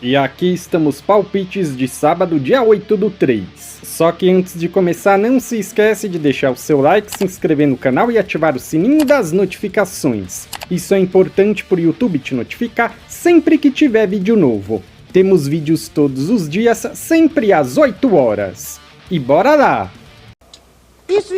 E aqui estamos palpites de sábado, dia 8/3. Só que antes de começar, não se esquece de deixar o seu like, se inscrever no canal e ativar o sininho das notificações. Isso é importante para o YouTube te notificar sempre que tiver vídeo novo. Temos vídeos todos os dias, sempre às 8 horas. E bora lá! Isso.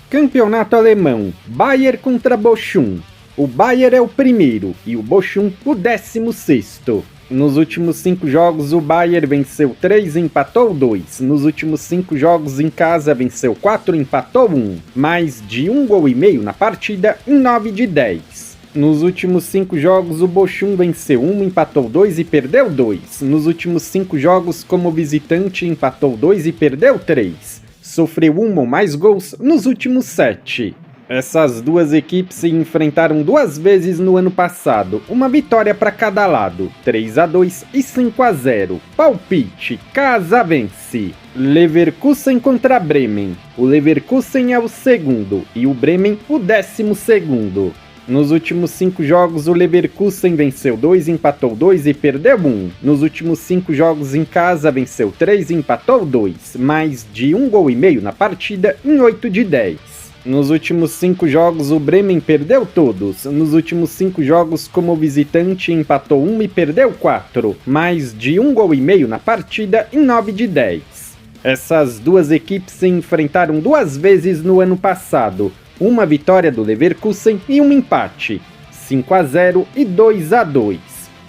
Campeonato alemão, Bayern contra Bochum. O Bayern é o primeiro e o Bochum o 16º. Nos últimos 5 jogos, o Bayern venceu 3 e empatou 2. Nos últimos 5 jogos em casa, venceu 4 e empatou 1. Mais de 1,5 gols na partida em 9 de 10. Nos últimos 5 jogos, o Bochum venceu 1, empatou 2 e perdeu 2. Nos últimos 5 jogos, como visitante, empatou 2 e perdeu 3. Sofreu 1 ou mais gols nos últimos 7. Essas duas equipes se enfrentaram 2 vezes no ano passado, uma vitória para cada lado, 3-2 e 5-0. Palpite, casa vence. Leverkusen contra Bremen. O Leverkusen é o segundo e o Bremen o 12º. Nos últimos 5 jogos, o Leverkusen venceu 2, empatou 2 e perdeu 1. Nos últimos 5 jogos em casa, venceu 3 e empatou 2. Mais de 1,5 gols na partida em 8 de 10. Nos últimos 5 jogos, o Bremen perdeu todos. Nos últimos 5 jogos, como visitante, empatou 1 e perdeu 4. Mais de 1,5 gols na partida em 9 de 10. Essas duas equipes se enfrentaram 2 vezes no ano passado. Uma vitória do Leverkusen e um empate, 5-0 e 2-2.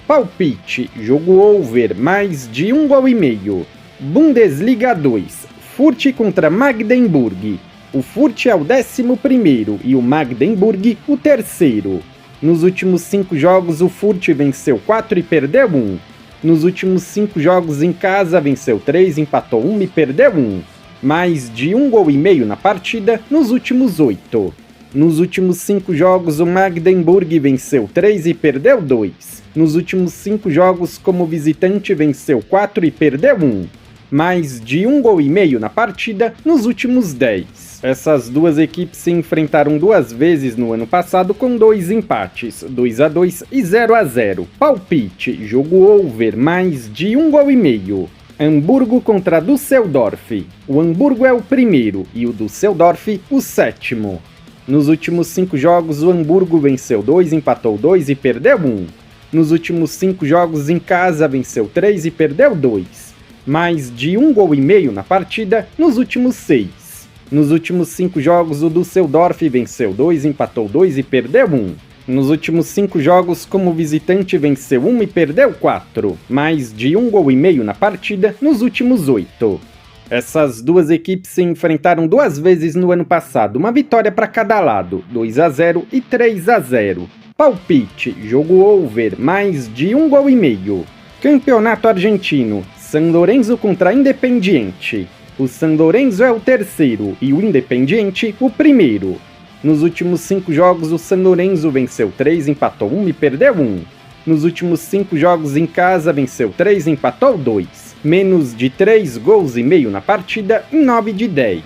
Palpite, jogo over, mais de 1,5 gols. Bundesliga 2, Furt contra Magdeburg. O Furt é o 11º e o Magdeburg o 3º. Nos últimos 5 jogos, o Furt venceu 4 e perdeu 1. Nos últimos 5 jogos em casa, venceu 3, empatou 1 e perdeu 1. Mais de 1,5 gols na partida nos últimos 8. Nos últimos 5 jogos, o Magdeburg venceu 3 e perdeu 2. Nos últimos 5 jogos, como visitante, venceu 4 e perdeu 1. Mais de 1,5 gols na partida nos últimos 10. Essas duas equipes se enfrentaram 2 vezes no ano passado com 2 empates, 2-2 e 0-0. Palpite, jogo over, mais de 1,5 gols. Hamburgo contra Düsseldorf. O Hamburgo é o primeiro e o Düsseldorf o 7º. Nos últimos 5 jogos, o Hamburgo venceu 2, empatou 2 e perdeu 1. Nos últimos 5 jogos em casa, venceu 3 e perdeu 2. Mais de 1,5 gols na partida nos últimos 6. Nos últimos 5 jogos, o Düsseldorf venceu 2, empatou 2 e perdeu 1. Nos últimos 5 jogos, como visitante, venceu 1 e perdeu 4. Mais de 1,5 gols na partida nos últimos 8. Essas duas equipes se enfrentaram 2 vezes no ano passado, uma vitória para cada lado, 2-0 e 3-0. Palpite, jogo over, mais de 1,5 gols. Campeonato argentino, San Lorenzo contra Independiente. O San Lorenzo é o 3º e o Independiente o 1º. Nos últimos 5 jogos, o San Lorenzo venceu 3, empatou 1 e perdeu 1. Nos últimos 5 jogos em casa, venceu 3 e empatou 2. Menos de 3,5 gols na partida em 9 de 10.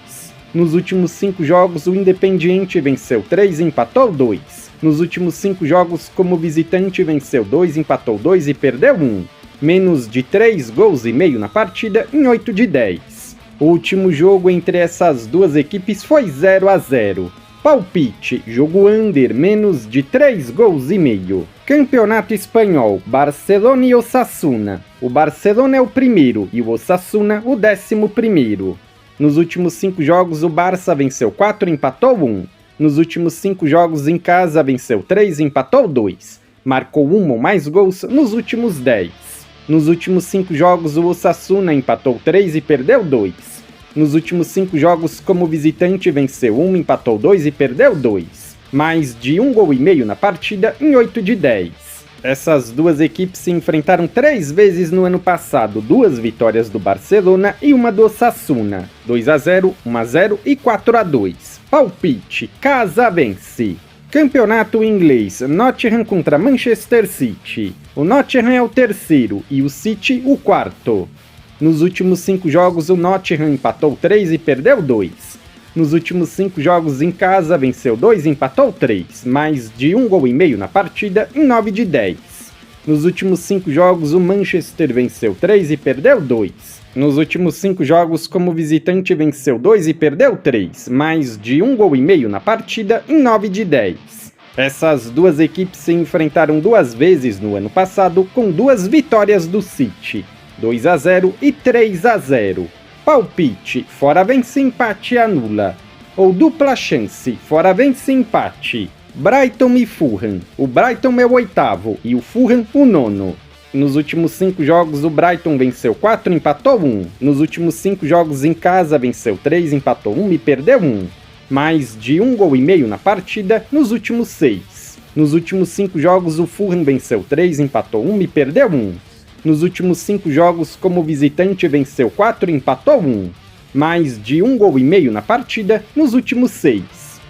Nos últimos 5 jogos, o Independiente venceu 3 e empatou 2. Nos últimos 5 jogos, como visitante, venceu 2, empatou 2 e perdeu 1. Menos de 3,5 gols na partida em 8 de 10. O último jogo entre essas duas equipes foi 0-0. Palpite, jogo under, menos de 3,5 gols. Campeonato espanhol, Barcelona e Osasuna. O Barcelona é o primeiro e o Osasuna o 11º. Nos últimos 5 jogos, o Barça venceu 4 e empatou 1. Nos últimos 5 jogos em casa, venceu 3 e empatou 2. Marcou 1 ou mais gols nos últimos 10. Nos últimos 5 jogos, o Osasuna empatou 3 e perdeu 2. Nos últimos 5 jogos, como visitante, venceu 1, empatou 2 e perdeu 2. Mais de 1,5 gols na partida em 8 de 10. Essas duas equipes se enfrentaram 3 vezes no ano passado, 2 vitórias do Barcelona e uma do Osasuna, 2-0, 1-0 e 4-2. Palpite, casa vence. Campeonato inglês, Nottingham contra Manchester City. O Nottingham é o 3º e o City o 4º. Nos últimos 5 jogos, o Nottingham empatou 3 e perdeu 2. Nos últimos 5 jogos em casa, venceu 2 e empatou 3, mais de 1,5 gols na partida em 9 de 10. Nos últimos 5 jogos, o Manchester venceu 3 e perdeu 2. Nos últimos 5 jogos, como visitante, venceu 2 e perdeu 3, mais de 1,5 gols na partida em 9 de 10. Essas duas equipes se enfrentaram 2 vezes no ano passado, com 2 vitórias do City, 2-0 e 3-0. Palpite, fora vence, empate anula. Ou dupla chance, fora vence, empate. Brighton e Fulham. O Brighton é o 8º e o Fulham o 9º. Nos últimos 5 jogos, o Brighton venceu 4 e empatou 1. Nos últimos 5 jogos em casa, venceu 3, empatou 1 e perdeu 1. Mais de 1,5 gols na partida nos últimos 6. Nos últimos 5 jogos, o Fulham venceu 3, empatou 1 e perdeu 1. Nos últimos 5 jogos, como visitante, venceu 4 e empatou 1. Mais de 1,5 gols na partida nos últimos 6.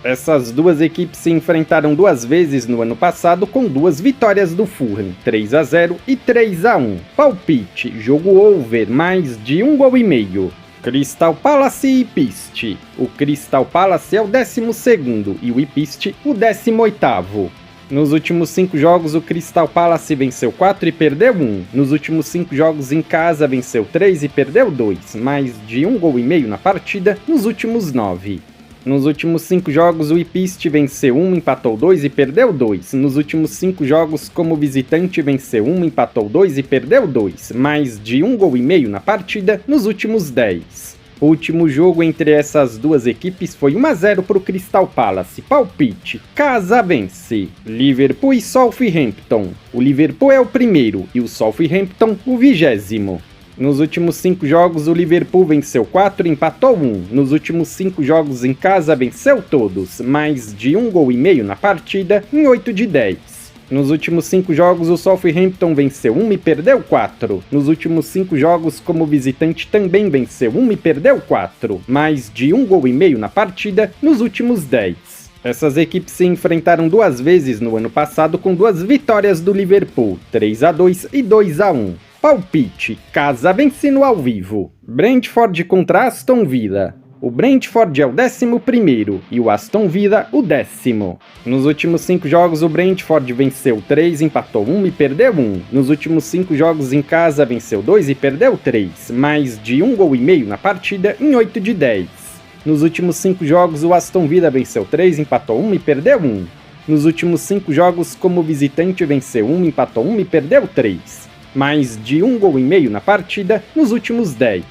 Essas duas equipes se enfrentaram 2 vezes no ano passado, com 2 vitórias do Fulham, 3-0 e 3-1. Palpite, jogo over, mais de 1,5 gols. Crystal Palace e Ipswich. O Crystal Palace é o 12º e o Ipswich o 18º. Nos últimos 5 jogos, o Crystal Palace venceu 4 e perdeu 1. Nos últimos 5 jogos em casa, venceu 3 e perdeu 2, mais de 1,5 gols na partida nos últimos 9. Nos últimos 5 jogos, o Ipswich venceu 1, empatou 2 e perdeu 2. Nos últimos 5 jogos, como visitante, venceu 1, empatou 2 e perdeu 2. Mais de 1,5 gols na partida nos últimos 10. O último jogo entre essas duas equipes foi 1-0 para o Crystal Palace. Palpite, casa vence. Liverpool e Southampton. O Liverpool é o 1º e o Southampton o 20º. Nos últimos 5 jogos, o Liverpool venceu 4 e empatou 1. Nos últimos 5 jogos em casa, venceu todos, mais de 1,5 gols na partida em 8 de 10. Nos últimos 5 jogos, o Southampton venceu 1 e perdeu 4. Nos últimos 5 jogos, como visitante, também venceu 1 e perdeu 4, mais de 1,5 gols na partida nos últimos 10. Essas equipes se enfrentaram 2 vezes no ano passado, com 2 vitórias do Liverpool, 3-2 e 2-1. Palpite, casa vence no ao vivo. Brentford contra Aston Villa. O Brentford é o 11º e o Aston Villa o 10º. Nos últimos 5 jogos, o Brentford venceu 3, empatou 1 e perdeu 1. Nos últimos 5 jogos em casa, venceu 2 e perdeu 3, mais de 1,5 gols na partida em 8 de 10. Nos últimos 5 jogos, o Aston Villa venceu 3, empatou 1 e perdeu 1. Nos últimos 5 jogos, como visitante, venceu 1, empatou 1 e perdeu 3. Mais de 1,5 gols na partida nos últimos 10.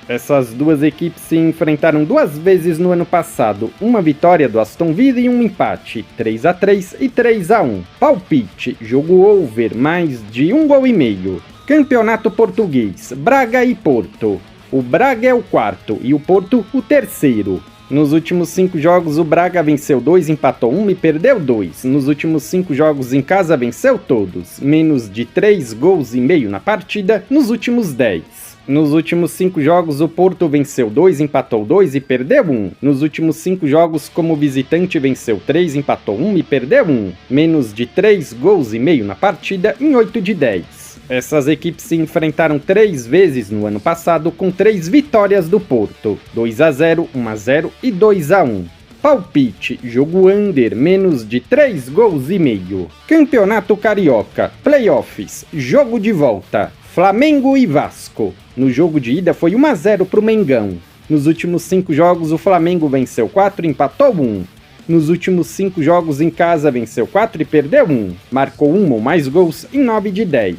Essas duas equipes se enfrentaram 2 vezes no ano passado, uma vitória do Aston Villa e um empate, 3-3 e 3-1. Palpite, jogo over, mais de 1,5 gols. Campeonato Português, Braga e Porto. O Braga é o 4º e o Porto o 3º. Nos últimos 5 jogos, o Braga venceu 2, empatou 1 e perdeu 2. Nos últimos 5 jogos em casa, venceu todos, menos de 3,5 gols na partida nos últimos 10. Nos últimos 5 jogos, o Porto venceu 2, empatou 2 e perdeu 1. Nos últimos 5 jogos, como visitante, venceu 3, empatou 1 e perdeu 1. Menos de 3,5 gols na partida em 8 de 10. Essas equipes se enfrentaram 3 vezes no ano passado, com 3 vitórias do Porto, 2-0, 1-0 e 2-1. Palpite, jogo under, menos de 3,5 gols. Campeonato Carioca, Playoffs, jogo de volta, Flamengo e Vasco. No jogo de ida foi 1-0 para o Mengão. Nos últimos 5 jogos, o Flamengo venceu 4 e empatou 1. Nos últimos 5 jogos em casa, venceu 4 e perdeu 1. Marcou 1 ou mais gols em 9 de 10.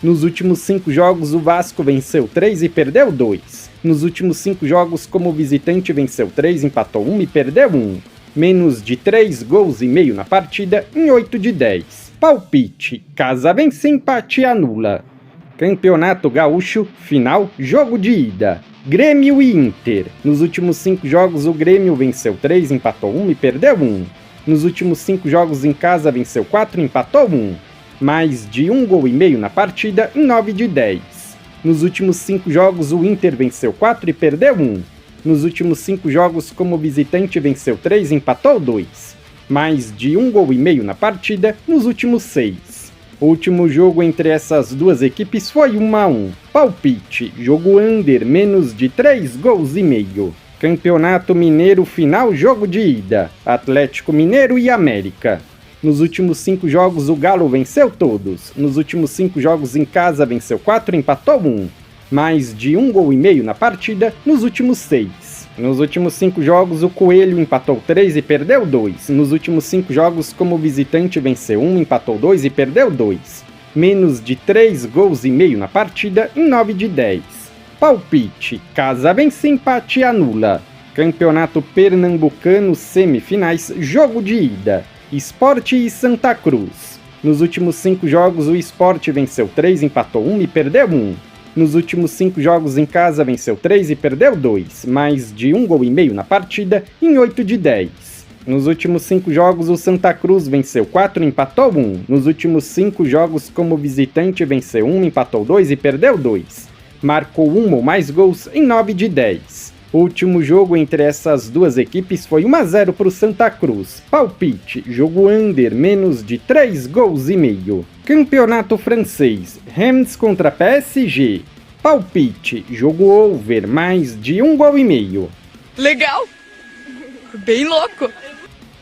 Nos últimos 5 jogos, o Vasco venceu 3 e perdeu 2. Nos últimos 5 jogos, como visitante, venceu 3, empatou 1 e perdeu 1. Menos de 3,5 gols na partida em 8 de 10. Palpite, casa vence, empate anula. Campeonato Gaúcho, final, jogo de ida. Grêmio e Inter. Nos últimos 5 jogos, o Grêmio venceu 3, empatou 1 e perdeu 1. Nos últimos 5 jogos em casa, venceu 4 e empatou 1. Mais de 1,5 gols na partida em 9 de 10. Nos últimos 5 jogos, o Inter venceu 4 e perdeu 1. Nos últimos 5 jogos, como visitante, venceu 3 e empatou 2. Mais de 1,5 gols na partida nos últimos 6. O último jogo entre essas duas equipes foi 1-1. Palpite, jogo under, menos de 3,5 gols. Campeonato Mineiro, final, jogo de ida. Atlético Mineiro e América. Nos últimos 5 jogos, o Galo venceu todos. Nos últimos 5 jogos em casa, venceu 4 e empatou 1. Mais de 1 gol e meio na partida nos últimos 6. Nos últimos 5 jogos, o Coelho empatou 3 e perdeu 2. Nos últimos 5 jogos, como visitante, venceu 1, empatou 2 e perdeu 2. Menos de 3 gols e meio na partida em 9 de 10. Palpite: casa vence, empate anula. Campeonato Pernambucano, semifinais, jogo de ida. Sport e Santa Cruz. Nos últimos 5 jogos, o Sport venceu 3, empatou 1 e perdeu 1. Nos últimos 5 jogos em casa, venceu 3 e perdeu 2, mais de 1 gol e meio na partida em 8 de 10. Nos últimos 5 jogos, o Santa Cruz venceu 4 e empatou 1. Nos últimos 5 jogos como visitante, venceu 1, empatou 2 e perdeu 2. Marcou 1 ou mais gols em 9 de 10. O último jogo entre essas duas equipes foi 1-0 para o Santa Cruz. Palpite: jogo under, menos de 3 gols e meio. Campeonato francês, Reims contra PSG. Palpite: jogo over, mais de 1 gol e meio. Legal! Bem louco!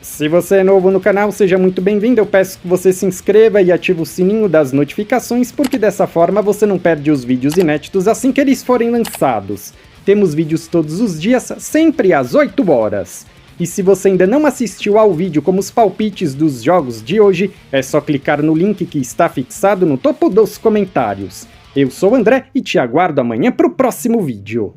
Se você é novo no canal, seja muito bem-vindo. Eu peço que você se inscreva e ative o sininho das notificações, porque dessa forma você não perde os vídeos inéditos assim que eles forem lançados. Temos vídeos todos os dias, sempre às 8 horas. E se você ainda não assistiu ao vídeo como os palpites dos jogos de hoje, é só clicar no link que está fixado no topo dos comentários. Eu sou o André e te aguardo amanhã para o próximo vídeo.